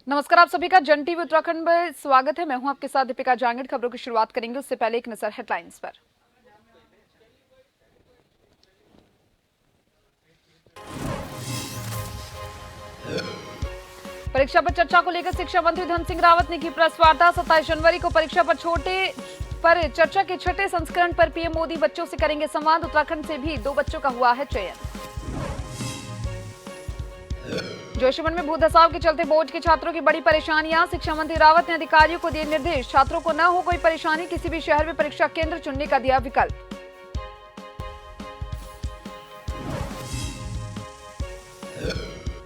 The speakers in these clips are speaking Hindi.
नमस्कार, आप सभी का जन टीवी उत्तराखंड में स्वागत है। मैं हूं आपके साथ दीपिका जांगिड़। खबरों की शुरुआत करेंगे उससे पहले एक नजर हेडलाइंस पर। परीक्षा पर चर्चा को लेकर शिक्षा मंत्री धन सिंह रावत ने की प्रेस वार्ता। 27 जनवरी को परीक्षा पर चर्चा के छठे संस्करण पर पीएम मोदी बच्चों से करेंगे संवाद। उत्तराखंड से भी 2 बच्चों का हुआ है चयन। जोशीमठ में भूधसाव के चलते बोर्ड के छात्रों की बड़ी परेशानियां। शिक्षा मंत्री रावत ने अधिकारियों को दिए निर्देश, छात्रों को न हो कोई परेशानी, किसी भी शहर में परीक्षा केंद्र चुनने का दिया विकल्प।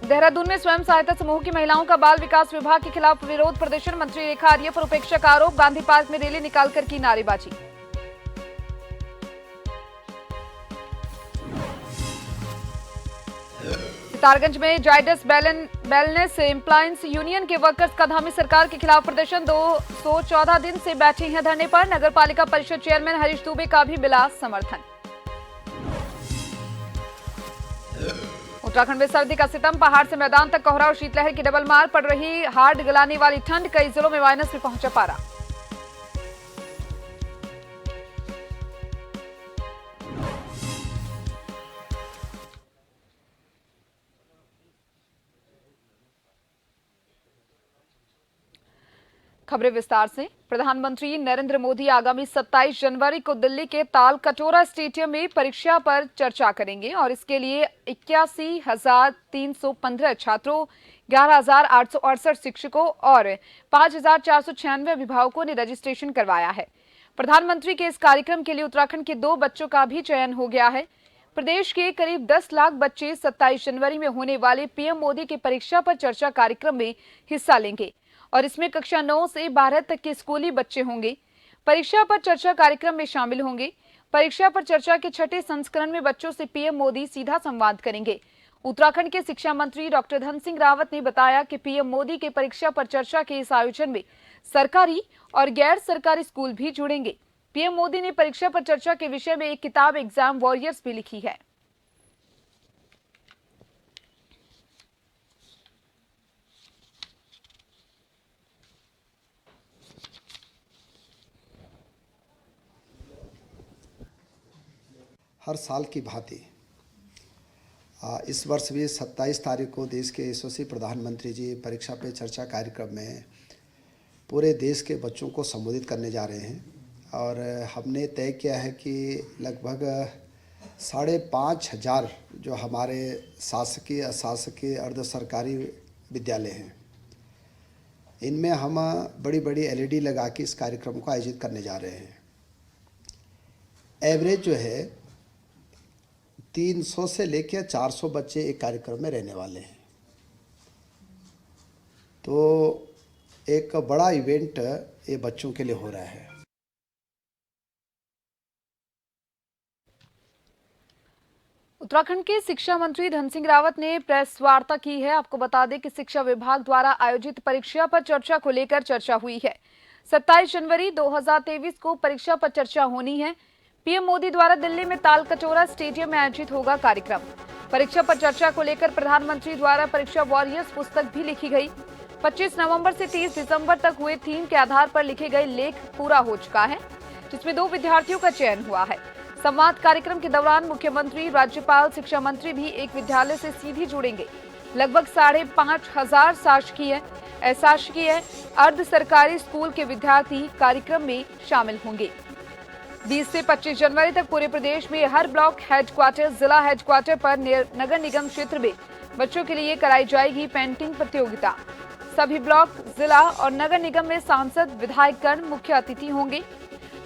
देहरादून में स्वयं सहायता समूह की महिलाओं का बाल विकास विभाग के खिलाफ विरोध प्रदर्शन। मंत्री रेखा आर्य पर उपेक्षा का आरोप। गांधी पार्क में रैली निकालकर की नारेबाजी। सितारगंज में जायडस वेलनेस एम्प्लॉयंस यूनियन के वर्कर्स का धामी सरकार के खिलाफ प्रदर्शन। 214 दिन से बैठे हैं धरने पर। नगर पालिका परिषद चेयरमैन हरीश दुबे का भी मिला समर्थन। उत्तराखंड में सर्दी का सितम, पहाड़ से मैदान तक कोहरा और शीतलहर की डबल मार। पड़ रही हाड़ गलाने वाली ठंड, कई जिलों में माइनस में पहुंचा पारा। खबरें विस्तार से। प्रधानमंत्री नरेंद्र मोदी आगामी 27 जनवरी को दिल्ली के ताल कटोरा स्टेडियम में परीक्षा पर चर्चा करेंगे और इसके लिए 81,315 छात्रों, 11,868 शिक्षकों और 5,496 अभिभावकों ने रजिस्ट्रेशन करवाया है। प्रधानमंत्री के इस कार्यक्रम के लिए उत्तराखंड के 2 बच्चों का भी चयन हो गया है। प्रदेश के करीब 10 लाख बच्चे 27 जनवरी में होने वाले पीएम मोदी के परीक्षा पर चर्चा कार्यक्रम में हिस्सा लेंगे और इसमें कक्षा 9 से 12 तक के स्कूली बच्चे होंगे। परीक्षा पर चर्चा कार्यक्रम में शामिल होंगे। परीक्षा पर चर्चा के छठे संस्करण में बच्चों से पीएम मोदी सीधा संवाद करेंगे। उत्तराखंड के शिक्षा मंत्री डॉक्टर धन सिंह रावत ने बताया कि पीएम मोदी के परीक्षा पर चर्चा के इस आयोजन में सरकारी और गैर सरकारी स्कूल भी जुड़ेंगे। पीएम मोदी ने परीक्षा पर चर्चा के विषय में एक किताब एग्जाम वॉरियर्स भी लिखी है। हर साल की भांति इस वर्ष भी 27 तारीख को देश के यशस्वी प्रधानमंत्री जी परीक्षा पे चर्चा कार्यक्रम में पूरे देश के बच्चों को संबोधित करने जा रहे हैं और हमने तय किया है कि लगभग 5,500 जो हमारे शासकीय, अशासकीय, अर्ध सरकारी विद्यालय हैं, इनमें हम बड़ी बड़ी एलईडी लगा के इस कार्यक्रम को आयोजित करने जा रहे हैं। एवरेज जो है 300 से लेकर 400 बच्चे एक कार्यक्रम में रहने वाले हैं, तो एक बड़ा इवेंट ये बच्चों के लिए हो रहा है। उत्तराखंड के शिक्षा मंत्री धन सिंह रावत ने प्रेस वार्ता की है। आपको बता दें कि शिक्षा विभाग द्वारा आयोजित परीक्षा पर चर्चा को लेकर चर्चा हुई है। 27 जनवरी 2023 को परीक्षा पर चर्चा होनी है। पीएम मोदी द्वारा दिल्ली में ताल कटोरा स्टेडियम में आयोजित होगा कार्यक्रम। परीक्षा पर चर्चा को लेकर प्रधानमंत्री द्वारा परीक्षा वॉरियर्स पुस्तक भी लिखी गई। 25 नवंबर से 30 दिसंबर तक हुए थीम के आधार पर लिखे गए लेख पूरा हो चुका है, जिसमें 2 विद्यार्थियों का चयन हुआ है। संवाद कार्यक्रम के दौरान मुख्यमंत्री, राज्यपाल, शिक्षा मंत्री भी एक विद्यालय से सीधी जुड़ेंगे। लगभग 5,500 शासकीय, अशासकीय, अर्ध सरकारी स्कूल के विद्यार्थी कार्यक्रम में शामिल होंगे। 20 से 25 जनवरी तक पूरे प्रदेश में हर ब्लॉक हेडक्वार्टर, जिला हेडक्वार्टर पर नगर निगम क्षेत्र में बच्चों के लिए कराई जाएगी पेंटिंग प्रतियोगिता। सभी ब्लॉक, जिला और नगर निगम में सांसद, विधायकगण मुख्य अतिथि होंगे।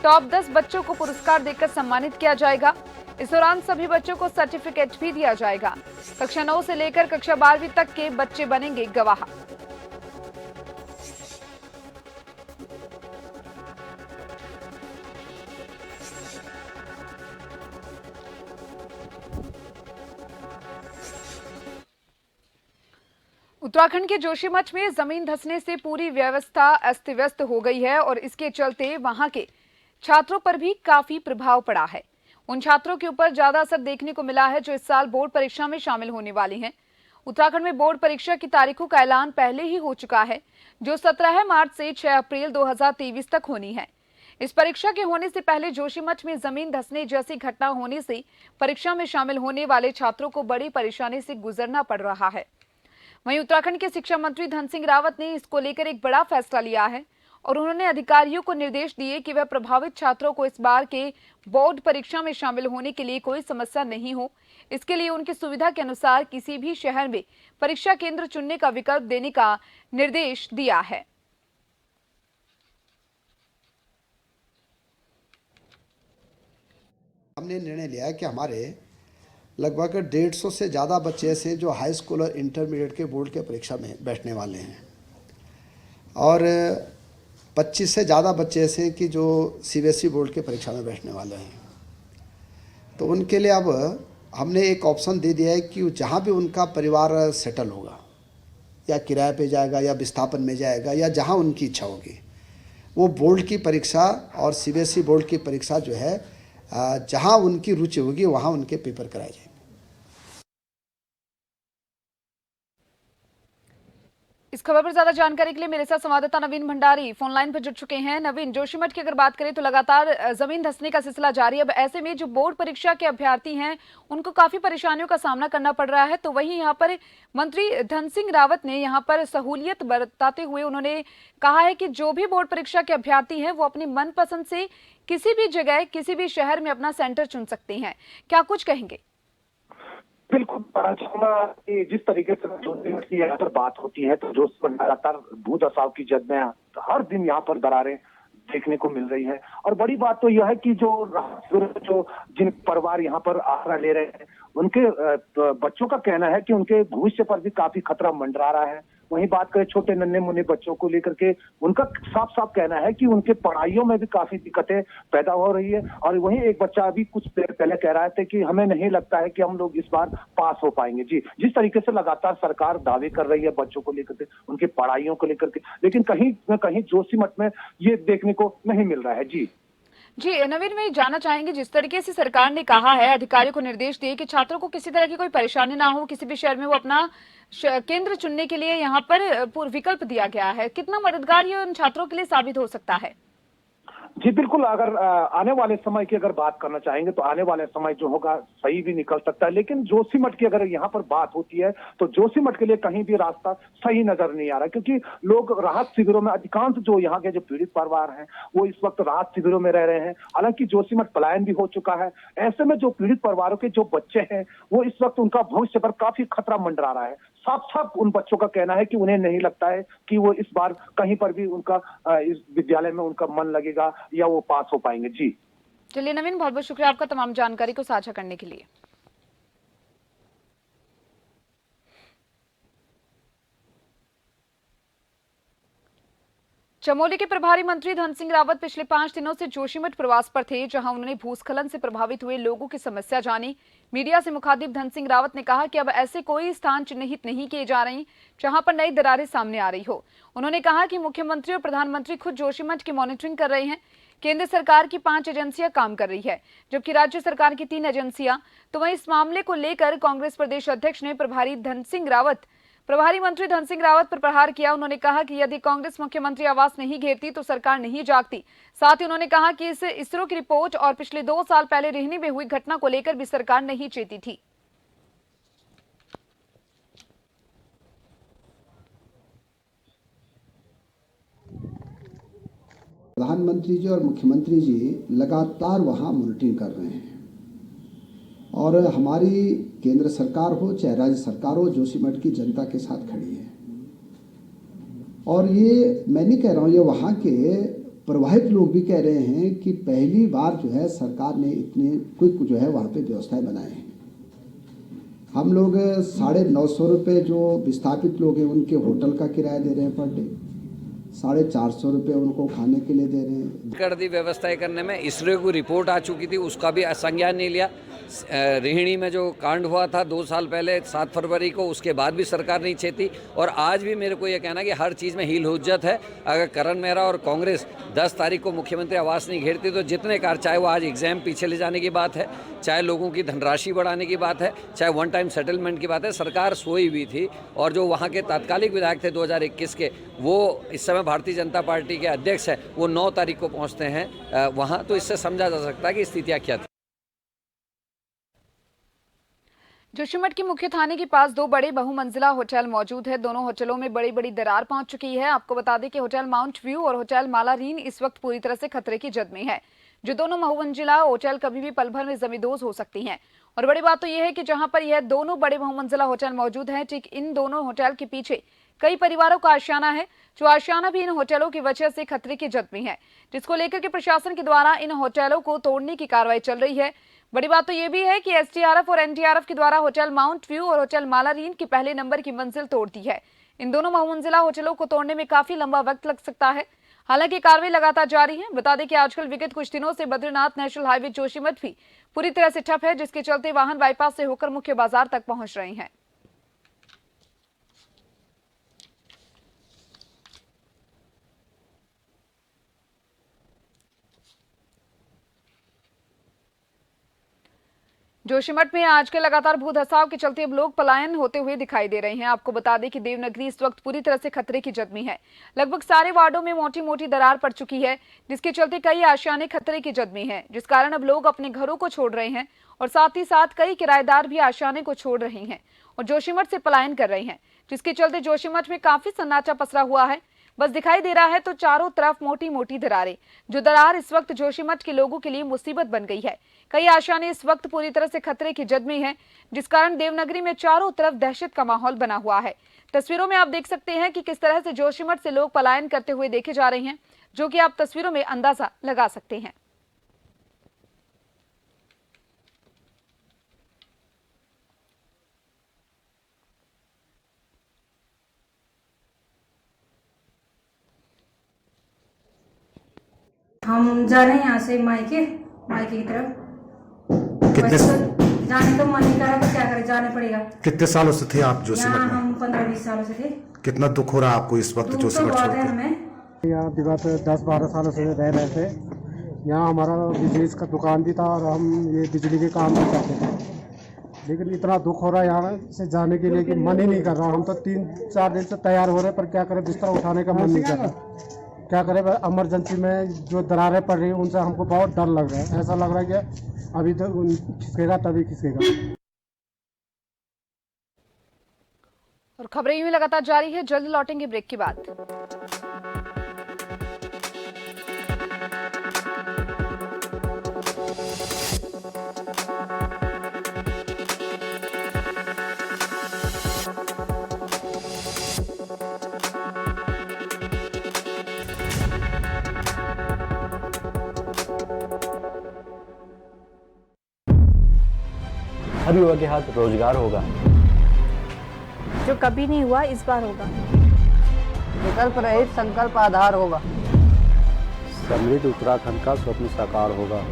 टॉप 10 बच्चों को पुरस्कार देकर सम्मानित किया जाएगा। इस दौरान सभी बच्चों को सर्टिफिकेट भी दिया जाएगा। कक्षा 9 से लेकर कक्षा 12वीं तक के बच्चे बनेंगे गवाह। उत्तराखंड के जोशीमठ में जमीन धंसने से पूरी व्यवस्था अस्त व्यस्त हो गई है और इसके चलते वहां के छात्रों पर भी काफी प्रभाव पड़ा है। उन छात्रों के ऊपर ज्यादा असर देखने को मिला है जो इस साल बोर्ड परीक्षा में शामिल होने वाले हैं। उत्तराखंड में बोर्ड परीक्षा की तारीखों का ऐलान पहले ही हो चुका है, जो 17 मार्च से 6 अप्रैल 2023 तक होनी है। इस परीक्षा के होने से पहले जोशीमठ में जमीन धंसने जैसी घटना होने से परीक्षा में शामिल होने वाले छात्रों को बड़ी परेशानी से गुजरना पड़ रहा है। वहीं उत्तराखंड के शिक्षा मंत्री धन सिंह रावत ने इसको लेकर एक बड़ा फैसला लिया है और उन्होंने अधिकारियों को निर्देश दिए कि वह प्रभावित छात्रों को इस बार के बोर्ड परीक्षा में शामिल होने के लिए कोई समस्या नहीं हो, इसके लिए उनकी सुविधा के अनुसार किसी भी शहर में परीक्षा केंद्र चुनने का विकल्प देने का निर्देश दिया है। हमने निर्णय लिया है कि हमारे लगभग 150 से ज़्यादा बच्चे ऐसे जो हाई स्कूल और इंटरमीडिएट के बोर्ड के परीक्षा में बैठने वाले हैं और 25 से ज़्यादा बच्चे ऐसे कि जो सीबीएसई बोर्ड के परीक्षा में बैठने वाले हैं। तो उनके लिए अब हमने एक ऑप्शन दे दिया है कि जहाँ भी उनका परिवार सेटल होगा या किराए पे जाएगा या विस्थापन में जाएगा या जहाँ उनकी इच्छा होगी, वो बोर्ड की परीक्षा और सीबीएसई बोर्ड की परीक्षा जो है जहाँ उनकी रुचि होगी वहाँ उनके पेपर कराए जाएंगे। इस खबर पर ज्यादा जानकारी के लिए मेरे साथ संवाददाता नवीन भंडारी फोन लाइन पर जुड़ चुके हैं। नवीन, जोशीमठ की अगर बात करें तो लगातार जमीन धंसने का सिलसिला जारी है। अब ऐसे में जो बोर्ड परीक्षा के अभ्यर्थी हैं उनको काफी परेशानियों का सामना करना पड़ रहा है, तो वहीं यहाँ पर मंत्री धन सिंह रावत ने यहाँ पर सहूलियत बरताते हुए उन्होंने कहा है कि जो भी बोर्ड परीक्षा के अभ्यर्थी हैं वो अपनी मनपसंद से किसी भी जगह किसी भी शहर में अपना सेंटर चुन सकते हैं। क्या कुछ कहेंगे? बिल्कुल, जिस तरीके से जोशीमठ की यहाँ पर बात होती है तो जो लगातार भूदशाव की जद में हर दिन यहाँ पर दरारें देखने को मिल रही है। और बड़ी बात तो यह है कि जो जिन परिवार यहाँ पर आसरा ले रहे हैं उनके बच्चों का कहना है कि उनके भविष्य पर भी काफी खतरा मंडरा रहा है। वहीं बात करें छोटे नन्हे मुन्ने बच्चों को लेकर के, उनका साफ साफ कहना है कि उनके पढ़ाइयों में भी काफी दिक्कतें पैदा हो रही है। और वहीं एक बच्चा अभी कुछ देर पहले कह रहा था कि हमें नहीं लगता है कि हम लोग इस बार पास हो पाएंगे। जी, जिस तरीके से लगातार सरकार दावे कर रही है बच्चों को लेकर के, उनकी पढ़ाइयों को लेकर के, लेकिन कहीं न कहीं जोशीमठ में ये देखने को नहीं मिल रहा है। जी नवीन, मैं जानना चाहेंगे, जिस तरीके से सरकार ने कहा है, अधिकारियों को निर्देश दिए कि छात्रों को किसी तरह की कोई परेशानी ना हो, किसी भी शहर में वो अपना केंद्र चुनने के लिए यहाँ पर विकल्प दिया गया है, कितना मददगार ये उन छात्रों के लिए साबित हो सकता है? जी बिल्कुल, अगर आने वाले समय की अगर बात करना चाहेंगे तो आने वाले समय जो होगा सही भी निकल सकता है। लेकिन जोशीमठ की अगर यहाँ पर बात होती है तो जोशीमठ के लिए कहीं भी रास्ता सही नजर नहीं आ रहा, क्योंकि लोग राहत शिविरों में, अधिकांश जो यहाँ के जो पीड़ित परिवार हैं वो इस वक्त राहत शिविरों में रह रहे हैं। हालांकि जोशीमठ पलायन भी हो चुका है। ऐसे में जो पीड़ित परिवारों के जो बच्चे हैं वो इस वक्त उनका भविष्य पर काफी खतरा मंडरा रहा है। साफ साफ उन बच्चों का कहना है कि उन्हें नहीं लगता है कि वो इस बार कहीं पर भी उनका इस विद्यालय में उनका मन लगेगा या वो पास हो पाएंगे। जी चलिए नवीन, बहुत बहुत शुक्रिया आपका तमाम जानकारी को साझा करने के लिए। चमोली के प्रभारी मंत्री धन सिंह रावत पिछले 5 दिनों से जोशीमठ प्रवास पर थे, जहां उन्होंने भूस्खलन से प्रभावित हुए लोगों की समस्या जानी। मीडिया से मुखातिब धन सिंह रावत ने कहा कि अब ऐसे कोई स्थान चिन्हित नहीं किए जा रहे जहां पर नई दरारें सामने आ रही हो। उन्होंने कहा कि मुख्यमंत्री और प्रधानमंत्री खुद जोशीमठ की मॉनिटरिंग कर रहे हैं। केंद्र सरकार की 5 एजेंसियां काम कर रही है, जबकि राज्य सरकार की 3 एजेंसियां। तो वहीं इस मामले को लेकर कांग्रेस प्रदेश अध्यक्ष ने प्रभारी मंत्री धन सिंह रावत पर प्रहार किया। उन्होंने कहा कि यदि कांग्रेस मुख्यमंत्री आवास नहीं घेरती तो सरकार नहीं जागती। साथ ही उन्होंने कहा कि इस इसरो की रिपोर्ट और पिछले 2 साल पहले रेहनी में हुई घटना को लेकर भी सरकार नहीं चेती थी। प्रधानमंत्री जी और मुख्यमंत्री जी लगातार वहाँ मॉनिटरिंग कर रहे हैं और हमारी केंद्र सरकार हो चाहे राज्य सरकार हो, जोशीमठ की जनता के साथ खड़ी है। और ये मैं नहीं कह रहा हूँ, ये वहाँ के प्रभावित लोग भी कह रहे हैं कि पहली बार जो है सरकार ने इतने क्विक जो है वहाँ पे व्यवस्थाएं बनाए हैं। हम लोग 950 रुपये जो विस्थापित लोग हैं उनके होटल का किराया दे रहे हैं पर डे, 450 रुपये उनको खाने के लिए दे रहे हैं। कर दी व्यवस्थाएं करने में। इसरो की रिपोर्ट आ चुकी थी, उसका भी संज्ञान नहीं लिया। रोहिणी में जो कांड हुआ था 2 साल पहले 7 फरवरी को, उसके बाद भी सरकार नहीं चेती। और आज भी मेरे को ये कहना कि हर चीज़ में हील हुज्जत है। अगर करण मेहरा और कांग्रेस 10 तारीख को मुख्यमंत्री आवास नहीं घेरती तो जितने कार, चाहे वो आज एग्जाम पीछे ले जाने की बात है, चाहे लोगों की धनराशि बढ़ाने की बात है, चाहे वन टाइम सेटलमेंट की बात है, सरकार सोई हुई थी। और जो वहाँ के तात्कालिक विधायक थे 2021 के, वो इस समय भारतीय जनता पार्टी के अध्यक्ष हैं, वो 9 तारीख को पहुँचते हैं वहाँ। तो इससे समझा जा सकता है कि स्थितियाँ क्या थी। जोशीमठ के मुख्य थाने के पास 2 बड़े बहुमंजिला होटल मौजूद है। दोनों होटलों में बड़ी बड़ी दरार पहुंच चुकी है। आपको बता दें कि होटल माउंट व्यू और होटल मालारीन इस वक्त पूरी तरह से खतरे की जद में है। जो दोनों बहुमंजिला होटल कभी भी पल भर में जमींदोज हो सकती हैं। और बड़ी बात तो यह है कि जहां पर यह दोनों बड़े बहुमंजिला होटल मौजूद हैं, ठीक इन दोनों होटल के पीछे कई परिवारों का आशियाना है, जो आशियाना भी इन होटलों की वजह से खतरे की जद में है, जिसको लेकर के प्रशासन के द्वारा इन होटलों को तोड़ने की कार्रवाई चल रही है। बड़ी बात तो यह भी है कि एसडीआरएफ और एनडीआरएफ के द्वारा होटल माउंट व्यू और होटल मालारीन की पहले नंबर की मंजिल तोड़ दी है। इन दोनों बहुमंजिला होटलों को तोड़ने में काफी लंबा वक्त लग सकता है। हालांकि कार्रवाई लगातार जारी है। बता दें कि आजकल विगत कुछ दिनों से बद्रीनाथ नेशनल हाईवे जोशीमठ भी पूरी तरह से ठप है, जिसके चलते वाहन बाईपास से होकर मुख्य बाजार तक पहुंच रहे हैं। जोशीमठ में आजकल लगातार भू धसाव के चलते अब लोग पलायन होते हुए दिखाई दे रहे हैं। आपको बता दें कि देवनगरी इस वक्त पूरी तरह से खतरे की जद में है। लगभग सारे वार्डों में मोटी मोटी दरार पड़ चुकी है, जिसके चलते कई आशियाने खतरे की जद में हैं, जिस कारण अब लोग अपने घरों को छोड़ रहे हैं और साथ ही साथ कई किराएदार भी आशियाने को छोड़ रहे हैं और जोशीमठ से पलायन कर रहे हैं, जिसके चलते जोशीमठ में काफी सन्नाटा पसरा हुआ है। बस दिखाई दे रहा है तो चारों तरफ मोटी मोटी दरारें। जो दरार इस वक्त जोशीमठ के लोगों के लिए मुसीबत बन गई है। कई आशियाने इस वक्त पूरी तरह से खतरे की जद में हैं, जिस कारण देवनगरी में चारों तरफ दहशत का माहौल बना हुआ है। तस्वीरों में आप देख सकते हैं कि किस तरह से जोशीमठ से लोग पलायन करते हुए देखे जा रहे हैं, जो कि आप तस्वीरों में अंदाजा लगा सकते हैं। हम जा रहे हैं यहाँ से मायके की तरफ। कितने जाने तो मन नहीं कर रहा, तो क्या करें, जाना पड़ेगा। कितने सालों से थे आप जोशीमठ यहाँ में? हम 15-20 सालों से थे। कितना दुख हो रहा है आपको इस वक्त दूर तो जोशीमठ बहुत छोड़ है के? हमें। यहाँ विगत 10-12 सालों से रह रहे थे। यहाँ हमारा बिजली का दुकान भी था और हम ये बिजली के काम भी करते थे, लेकिन इतना दुख हो रहा है यहाँ से जाने के लिए कि मन ही नहीं कर रहा। हम तो 3-4 दिन से तैयार हो रहे, पर क्या करें, बिस्तर उठाने का मन नहीं कर रहा। क्या करें, इमरजेंसी में जो दरारें पड़ रही हैं उनसे हमको बहुत डर लग रहा है। ऐसा लग रहा है कि अभी तो खिसकेगा तभी खिसकेगा। और खबरें यूं ही लगातार जारी है। जल्द लौटेंगे ब्रेक के बाद। हर युवा के हाथ रोजगार होगा, जो कभी नहीं हुआ इस बार होगा। विकल्प रहित संकल्प आधार होगा। समृद्ध उत्तराखंड का स्वप्न साकार होगा।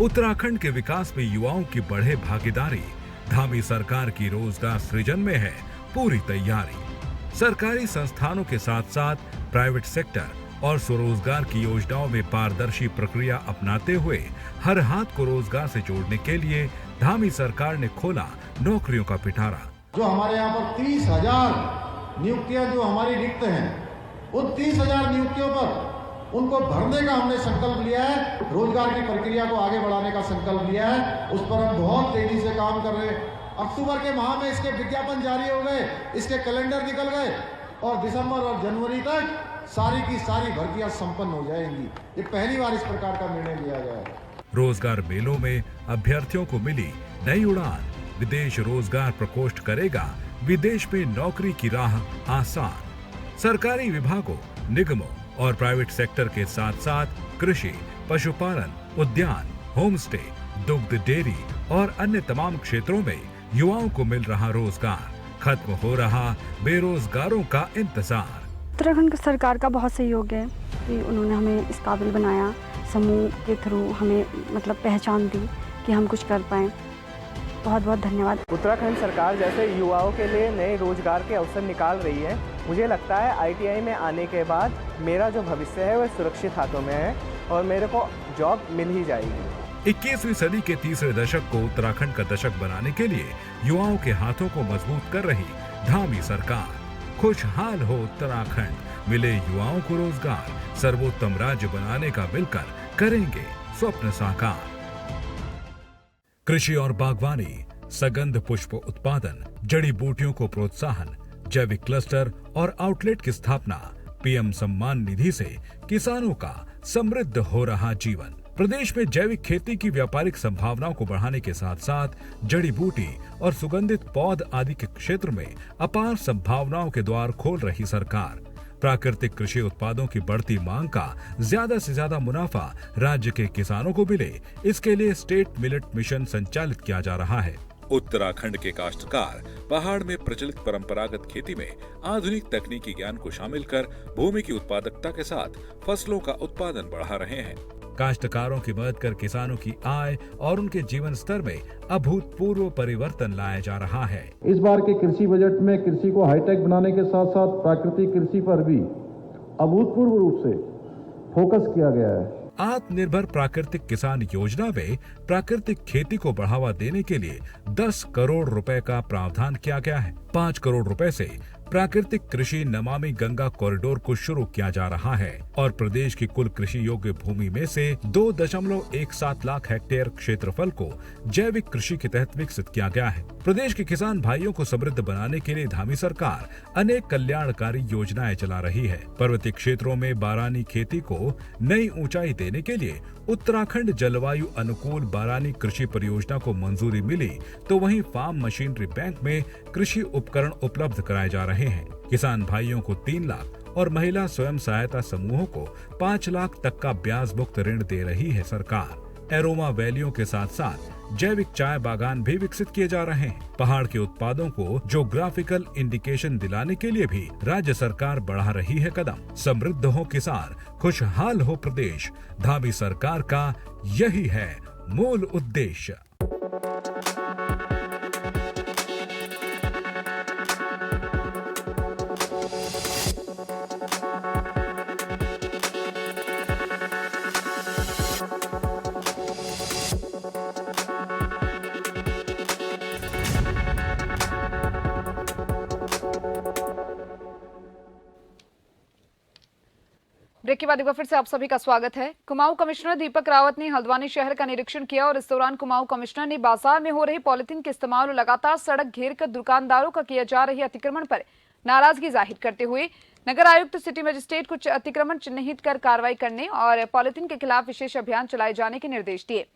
उत्तराखंड के विकास में युवाओं की बढ़े भागीदारी। धामी सरकार की रोजगार सृजन में है पूरी तैयारी। सरकारी संस्थानों के साथ साथ प्राइवेट सेक्टर और स्वरोजगार की योजनाओं में पारदर्शी प्रक्रिया अपनाते हुए हर हाथ को रोजगार से जोड़ने के लिए धामी सरकार ने खोला नौकरियों का पिटारा। जो हमारे यहाँ पर 30,000 नियुक्तियां जो हमारी रिक्त हैं, उन 30,000 नियुक्तियों पर उनको भरने का हमने संकल्प लिया है। रोजगार की प्रक्रिया को आगे बढ़ाने का संकल्प लिया है। उस पर हम बहुत तेजी से काम कर रहे हैं। अक्टूबर के माह में इसके विज्ञापन जारी हो गए, इसके कैलेंडर निकल गए और दिसंबर और जनवरी तक सारी की सारी भर्तियां संपन्न हो जाएंगी। ये पहली बार इस प्रकार का निर्णय लिया गया है। रोजगार मेलों में अभ्यर्थियों को मिली नई उड़ान। विदेश रोजगार प्रकोष्ठ करेगा विदेश में नौकरी की राह आसान। सरकारी विभागों, निगमों और प्राइवेट सेक्टर के साथ साथ कृषि, पशुपालन, उद्यान, होम स्टे, दुग्ध डेयरी और अन्य तमाम क्षेत्रों में युवाओं को मिल रहा रोजगार। खत्म हो रहा बेरोजगारों का इंतजार। उत्तराखंड सरकार का बहुत सहयोग है कि उन्होंने हमें इस काबिल बनाया। समूह के थ्रू हमें मतलब पहचान दी कि हम कुछ कर पाएं। बहुत बहुत धन्यवाद। उत्तराखंड सरकार जैसे युवाओं के लिए नए रोजगार के अवसर निकाल रही है। मुझे लगता है ITI में आने के बाद मेरा जो भविष्य है वह सुरक्षित हाथों में है और मेरे को जॉब मिल ही जाएगी। 21वीं सदी के तीसरे दशक को उत्तराखंड का दशक बनाने के लिए युवाओं के हाथों को मजबूत कर रही धामी सरकार। खुशहाल हो उत्तराखंड, मिले युवाओं को रोजगार, सर्वोत्तम राज्य बनाने का मिलकर करेंगे स्वप्न साकार। कृषि और बागवानी, सगंध पुष्प उत्पादन, जड़ी बूटियों को प्रोत्साहन, जैविक क्लस्टर और आउटलेट की स्थापना, PM सम्मान निधि से किसानों का समृद्ध हो रहा जीवन। प्रदेश में जैविक खेती की व्यापारिक संभावनाओं को बढ़ाने के साथ साथ जड़ी बूटी और सुगंधित पौध आदि के क्षेत्र में अपार संभावनाओं के द्वार खोल रही सरकार। प्राकृतिक कृषि उत्पादों की बढ़ती मांग का ज्यादा से ज्यादा मुनाफा राज्य के किसानों को मिले, इसके लिए स्टेट मिलेट मिशन संचालित किया जा रहा है। उत्तराखंड के काश्तकार पहाड़ में प्रचलित परंपरागत खेती में आधुनिक तकनीकी ज्ञान को शामिल कर भूमि की उत्पादकता के साथ फसलों का उत्पादन बढ़ा रहे हैं। काश्तकारों की मदद कर किसानों की आय और उनके जीवन स्तर में अभूतपूर्व परिवर्तन लाया जा रहा है। इस बार के कृषि बजट में कृषि को हाईटेक बनाने के साथ साथ प्राकृतिक कृषि पर भी अभूतपूर्व रूप से फोकस किया गया है। आत्मनिर्भर प्राकृतिक किसान योजना में प्राकृतिक खेती को बढ़ावा देने के लिए 10 करोड़ रुपए का प्रावधान किया गया है। 5 करोड़ रुपए से प्राकृतिक कृषि नमामि गंगा कॉरिडोर को शुरू किया जा रहा है और प्रदेश की कुल कृषि योग्य भूमि में से 2.17 लाख हेक्टेयर क्षेत्रफल को जैविक कृषि के तहत विकसित किया गया है। प्रदेश के किसान भाइयों को समृद्ध बनाने के लिए धामी सरकार अनेक कल्याणकारी योजनाएं चला रही है। पर्वतीय क्षेत्रों में बारानी खेती को नई ऊंचाई देने के लिए उत्तराखंड जलवायु अनुकूल बारानी कृषि परियोजना को मंजूरी मिली, तो वहीं फार्म मशीनरी बैंक में कृषि उपकरण उपलब्ध कराए जा रहे हैं। किसान भाइयों को 3 लाख और महिला स्वयं सहायता समूहों को 5 लाख तक का ब्याज मुक्त ऋण दे रही है सरकार। एरोमा वैलियों के साथ साथ जैविक चाय बागान भी विकसित किए जा रहे हैं। पहाड़ के उत्पादों को ज्योग्राफिकल इंडिकेशन दिलाने के लिए भी राज्य सरकार बढ़ा रही है कदम। समृद्ध हो किसान, खुशहाल हो प्रदेश, धामी सरकार का यही है मूल उद्देश्य। ब्रेक के बाद एक बार फिर से आप सभी का स्वागत है। कुमाऊं कमिश्नर दीपक रावत ने हल्द्वानी शहर का निरीक्षण किया और इस दौरान कुमाऊं कमिश्नर ने बाजार में हो रही पॉलिथीन के इस्तेमाल और लगातार सड़क घेर कर दुकानदारों का किया जा रही अतिक्रमण पर नाराजगी जाहिर करते हुए नगर आयुक्त सिटी मजिस्ट्रेट कुछ अतिक्रमण चिन्हित कर कार्रवाई करने और पॉलिथीन के खिलाफ विशेष अभियान चलाए जाने के निर्देश दिए।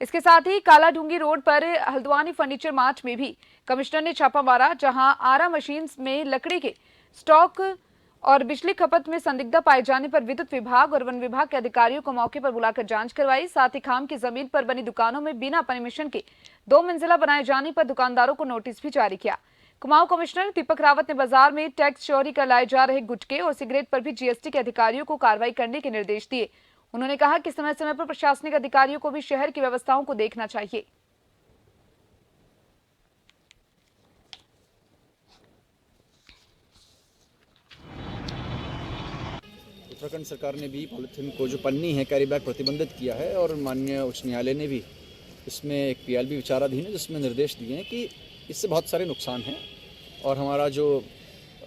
इसके साथ ही कालाढूंगी रोड पर हल्द्वानी फर्नीचर मार्ट में भी कमिश्नर ने छापा मारा, जहां आरा मशीन में लकड़ी के स्टॉक और बिजली खपत में संदिग्धता पाए जाने पर विद्युत विभाग और वन विभाग के अधिकारियों को मौके पर बुलाकर जांच करवाई। साथ ही खाम की जमीन पर बनी दुकानों में बिना परमिशन के 2 मंजिला बनाए जाने पर दुकानदारों को नोटिस भी जारी किया। कुमाऊं कमिश्नर दीपक रावत ने बाजार में टैक्स चोरी कर लाए जा रहे गुटखे और सिगरेट पर भी GST के अधिकारियों को कार्रवाई करने के निर्देश दिए। उन्होंने कहा कि समय समय पर प्रशासनिक अधिकारियों को भी शहर की व्यवस्थाओं को देखना चाहिए। उत्तराखंड सरकार ने भी पॉलिथीन को जो पन्नी है कैरी बैग प्रतिबंधित किया है और माननीय उच्च न्यायालय ने भी इसमें एक PLB विचाराधीन है जिसमें निर्देश दिए हैं कि इससे बहुत सारे नुकसान हैं और हमारा जो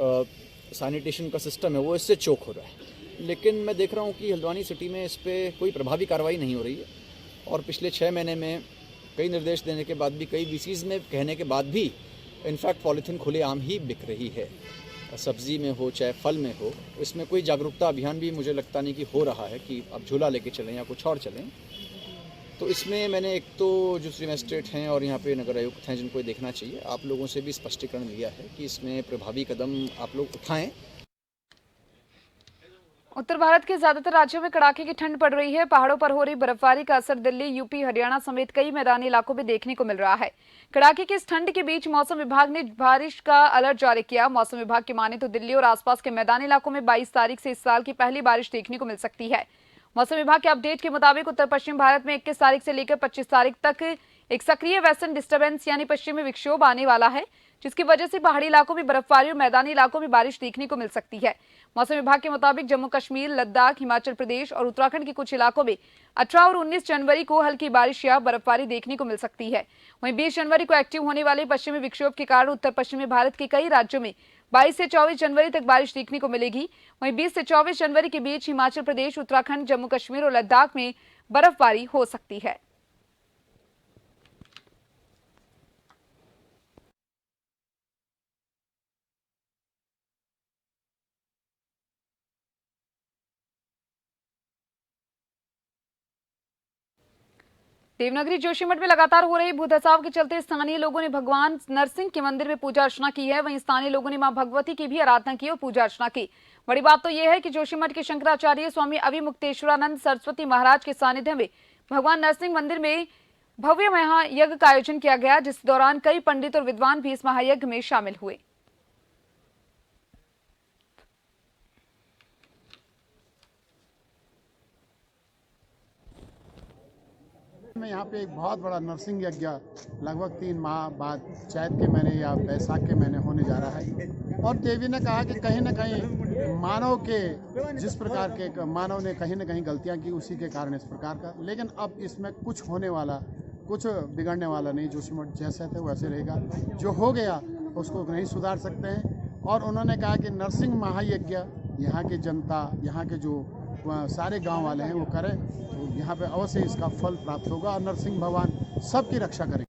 सैनिटेशन का सिस्टम है वो इससे चोक हो रहा है। लेकिन मैं देख रहा हूँ कि हल्द्वानी सिटी में इस पर कोई प्रभावी कार्रवाई नहीं हो रही है और पिछले 6 महीने में कई निर्देश देने के बाद भी, कई VCs में कहने के बाद भी इनफैक्ट पॉलिथीन खुलेआम ही बिक रही है, सब्जी में हो चाहे फल में हो। इसमें कोई जागरूकता अभियान भी मुझे लगता नहीं कि हो रहा है कि अब झूला लेके चलें या कुछ और चलें। तो इसमें मैंने एक तो जो श्री मजिस्ट्रेट हैं और यहाँ पे नगर आयुक्त हैं जिनको देखना चाहिए, आप लोगों से भी स्पष्टीकरण लिया है कि इसमें प्रभावी कदम आप लोग उठाएं। उत्तर भारत के ज्यादातर राज्यों में कड़ाके की ठंड पड़ रही है। पहाड़ों पर हो रही बर्फबारी का असर दिल्ली, यूपी, हरियाणा समेत कई मैदानी इलाकों में देखने को मिल रहा है। कड़ाके की इस ठंड के बीच मौसम विभाग ने बारिश का अलर्ट जारी किया। मौसम विभाग की माने तो दिल्ली और आसपास के मैदानी इलाकों में 22 तारीख से इस साल की पहली बारिश देखने को मिल सकती है। मौसम विभाग के अपडेट के मुताबिक उत्तर पश्चिम भारत में 21 तारीख से लेकर 25 तारीख तक एक सक्रिय वेस्टर्न डिस्टर्बेंस यानी पश्चिमी विक्षोभ आने वाला है, जिसकी वजह से पहाड़ी इलाकों में बर्फबारी और मैदानी इलाकों में बारिश देखने को मिल सकती है। मौसम विभाग के मुताबिक जम्मू कश्मीर, लद्दाख, हिमाचल प्रदेश और उत्तराखंड के कुछ इलाकों में 18 और 19 जनवरी को हल्की बारिश या बर्फबारी देखने को मिल सकती है। वहीं 20 जनवरी को एक्टिव होने वाले पश्चिमी विक्षोभ के कारण उत्तर पश्चिमी भारत के कई राज्यों में 22 से 24 जनवरी तक बारिश देखने को मिलेगी। वहीं 20 से 24 जनवरी के बीच हिमाचल प्रदेश, उत्तराखंड, जम्मू कश्मीर और लद्दाख में बर्फबारी हो सकती है। देवनागरी जोशीमठ में लगातार हो रही भूधसाव के चलते स्थानीय लोगों ने भगवान नरसिंह के मंदिर में पूजा अर्चना की है। वहीं स्थानीय लोगों ने मां भगवती की भी आराधना की और पूजा अर्चना की। बड़ी बात तो यह है कि जोशीमठ के शंकराचार्य स्वामी अविमुक्तेश्वरानंद सरस्वती महाराज के सानिध्य में भगवान नरसिंह मंदिर में भव्य महायज्ञ का आयोजन किया गया, जिस दौरान कई पंडित और विद्वान भी इस महायज्ञ में शामिल हुए। में यहाँ पे एक बहुत बड़ा नरसिंह यज्ञ लगभग 3 माह बाद चैत के महीने या बैसाख के महीने होने जा रहा है। और देवी ने कहा कि कहीं न कहीं मानव के जिस प्रकार के मानव ने कहीं न कहीं गलतियाँ की, उसी के कारण इस प्रकार का, लेकिन अब इसमें कुछ होने वाला, कुछ बिगड़ने वाला नहीं। जोशीमठ जैसे थे वैसे रहेगा। जो हो गया उसको नहीं सुधार सकते हैं। और उन्होंने कहा कि नरसिंह महायज्ञ यहाँ की जनता, यहाँ के जो सारे गांव वाले हैं वो करें, तो यहाँ पे अवश्य इसका फल प्राप्त होगा और नरसिंह भगवान सबकी रक्षा करेंगे।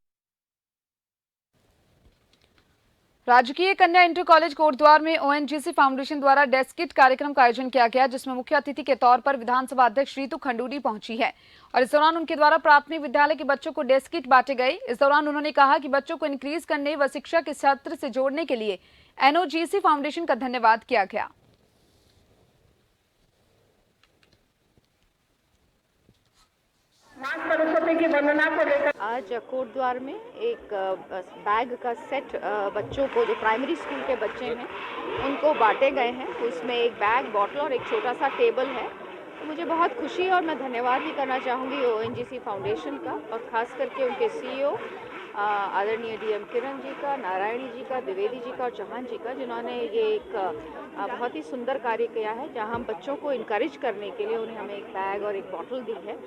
राजकीय कन्या इंटर कॉलेज कोटद्वार में ओएनजीसी फाउंडेशन द्वारा डेस्क किट कार्यक्रम का आयोजन किया गया, जिसमें मुख्य अतिथि के तौर पर विधानसभा अध्यक्ष रीतू खंडूरी पहुंची है और इस दौरान उनके द्वारा प्राथमिक विद्यालय के बच्चों को डेस्क किट बांटे गए। इस दौरान उन्होंने कहा कि बच्चों को इंक्रीज करने व शिक्षा के क्षेत्र से जोड़ने के लिए एनओजीसी फाउंडेशन का धन्यवाद किया गया। सरस्वती की वंदना को लेकर आज कोटद्वार में एक बैग का सेट बच्चों को, जो प्राइमरी स्कूल के बच्चे हैं, उनको बांटे गए हैं। उसमें एक बैग, बॉटल और एक छोटा सा टेबल है। तो मुझे बहुत खुशी है और मैं धन्यवाद भी करना चाहूँगी ओएनजीसी फाउंडेशन का और ख़ास करके उनके सीईओ आदरणीय डीएम किरण जी का, नारायणी जी का, द्विवेदी जी का और चौहान जी का, जिन्होंने ये एक बहुत ही सुंदर कार्य किया है, जहां हम बच्चों को इनकरेज करने के लिए उन्हें हमें एक बैग और एक बॉटल दी है।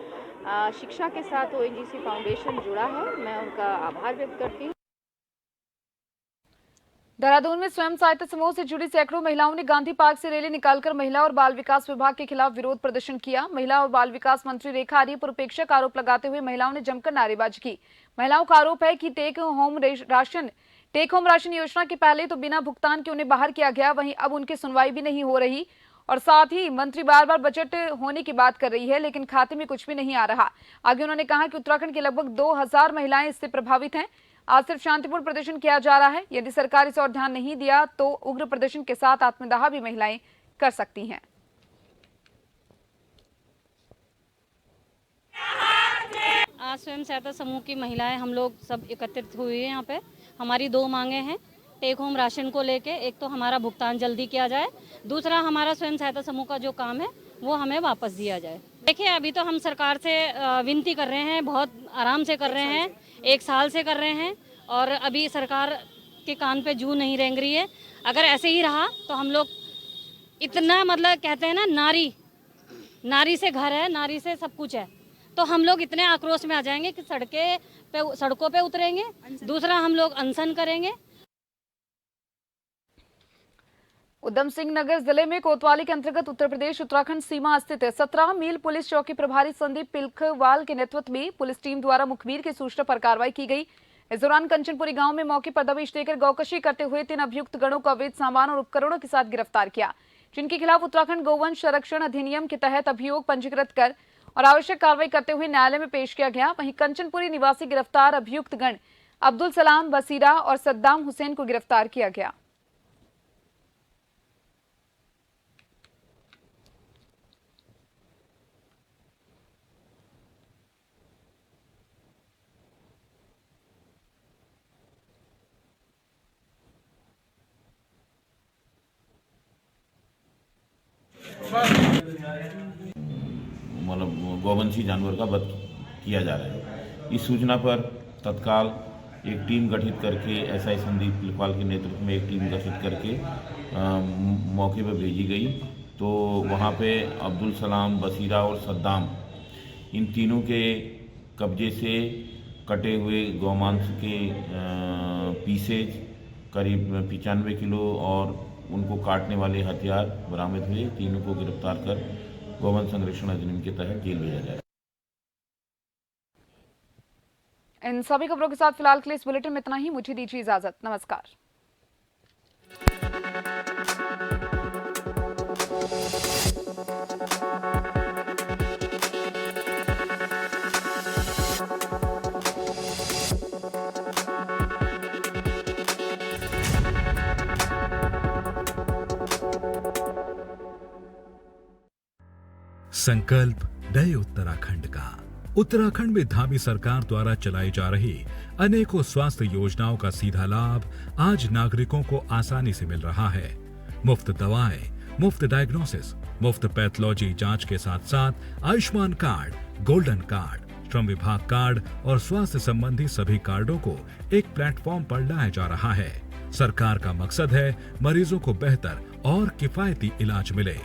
शिक्षा के साथ ओएनजीसी फाउंडेशन जुड़ा है, मैं उनका आभार व्यक्त करती हूँ। देहरादून में स्वयं सहायता समूह से जुड़ी सैकड़ों महिलाओं ने गांधी पार्क से रैली निकालकर महिला और बाल विकास विभाग के खिलाफ विरोध प्रदर्शन किया। महिला और बाल विकास मंत्री रेखा आर्य पर उपेक्षा का आरोप लगाते हुए महिलाओं ने जमकर नारेबाजी की। महिलाओं का आरोप है कि टेक होम राशन योजना के पहले तो बिना भुगतान के उन्हें बाहर किया गया, वहीं अब उनकी सुनवाई भी नहीं हो रही और साथ ही मंत्री बार बार बजट होने की बात कर रही है, लेकिन खाते में कुछ भी नहीं आ रहा। आगे उन्होंने कहा कि उत्तराखंड की लगभग 2000 महिलाएं इससे प्रभावित हैं। आज सिर्फ शांतिपूर्ण प्रदर्शन किया जा रहा है। यदि सरकार इस ओर ध्यान नहीं दिया तो उग्र प्रदर्शन के साथ आत्मदाह भी महिलाएं कर सकती हैं। आज स्वयं सहायता समूह की महिलाएं हम लोग सब एकत्रित हुए हैं। यहाँ पे हमारी 2 मांगे हैं टेक होम राशन को लेके। एक तो हमारा भुगतान जल्दी किया जाए, दूसरा हमारा स्वयं सहायता समूह का जो काम है वो हमें वापस दिया जाए। देखिए, अभी तो हम सरकार से विनती कर रहे हैं, बहुत आराम से कर रहे हैं, 1 साल से कर रहे हैं और अभी सरकार के कान पे जू नहीं रेंग रही है। अगर ऐसे ही रहा तो हम लोग इतना, मतलब कहते हैं ना, नारी से घर है, नारी से सब कुछ है, तो हम लोग इतने आक्रोश में आ जाएंगे कि सड़कों पे उतरेंगे। दूसरा, हम लोग अनशन करेंगे। उधम सिंह नगर जिले में कोतवाली के अंतर्गत उत्तर प्रदेश उत्तराखंड सीमा स्थित 17 मील पुलिस चौकी प्रभारी संदीप पिलखवाल के नेतृत्व में पुलिस टीम द्वारा मुखबिर की सूचना पर कार्रवाई की गई। इस दौरान कंचनपुरी गांव में मौके पर दबिश देकर गौकशी करते हुए 3 अभियुक्त गणों को अवैध सामान और उपकरणों के साथ गिरफ्तार किया, जिनके खिलाफ उत्तराखंड गौवंश संरक्षण अधिनियम के तहत अभियोग पंजीकृत कर और आवश्यक कार्रवाई करते हुए न्यायालय में पेश किया गया। वहीं कंचनपुरी निवासी गिरफ्तार अभियुक्त गण अब्दुल सलाम, बसीरा और सद्दाम हुसैन को गिरफ्तार किया गया। मतलब गौवंशी जानवर का वध किया जा रहा है। इस सूचना पर तत्काल एक टीम गठित करके एसआई संदीप लिखवाल के नेतृत्व में एक टीम गठित करके मौके पर भेजी गई। तो वहाँ पे अब्दुल सलाम, बसीरा और सद्दाम, इन तीनों के कब्जे से कटे हुए गौमांस के पीसेज करीब 95 किलो और उनको काटने वाले हथियार बरामद हुए। तीनों को गिरफ्तार कर गौवंश संरक्षण अधिनियम के तहत जेल भेजा जाए। इन सभी खबरों के साथ फिलहाल के लिए इस बुलेटिन में इतना ही। मुझे दीजिए इजाजत। नमस्कार। संकल्प नए उत्तराखंड का। उत्तराखंड में धामी सरकार द्वारा चलाई जा रही अनेकों स्वास्थ्य योजनाओं का सीधा लाभ आज नागरिकों को आसानी से मिल रहा है। मुफ्त दवाएं, मुफ्त डायग्नोसिस, मुफ्त पैथोलॉजी जांच के साथ साथ आयुष्मान कार्ड, गोल्डन कार्ड, श्रम विभाग कार्ड और स्वास्थ्य संबंधी सभी कार्डों को एक प्लेटफॉर्म पर लाया जा रहा है। सरकार का मकसद है मरीजों को बेहतर और किफायती इलाज मिले।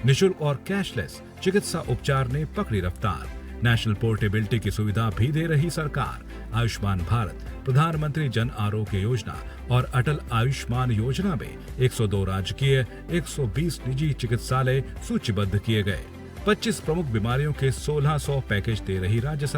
निःशुल्क और कैशलेस चिकित्सा उपचार ने पकड़ी रफ्तार। नेशनल पोर्टेबिलिटी की सुविधा भी दे रही सरकार। आयुष्मान भारत, प्रधानमंत्री जन आरोग्य योजना और अटल आयुष्मान योजना में 102 राजकीय, 120 निजी चिकित्सालय सूचीबद्ध किए गए। 25 प्रमुख बीमारियों के 1600 पैकेज दे रही राज्य सरकार।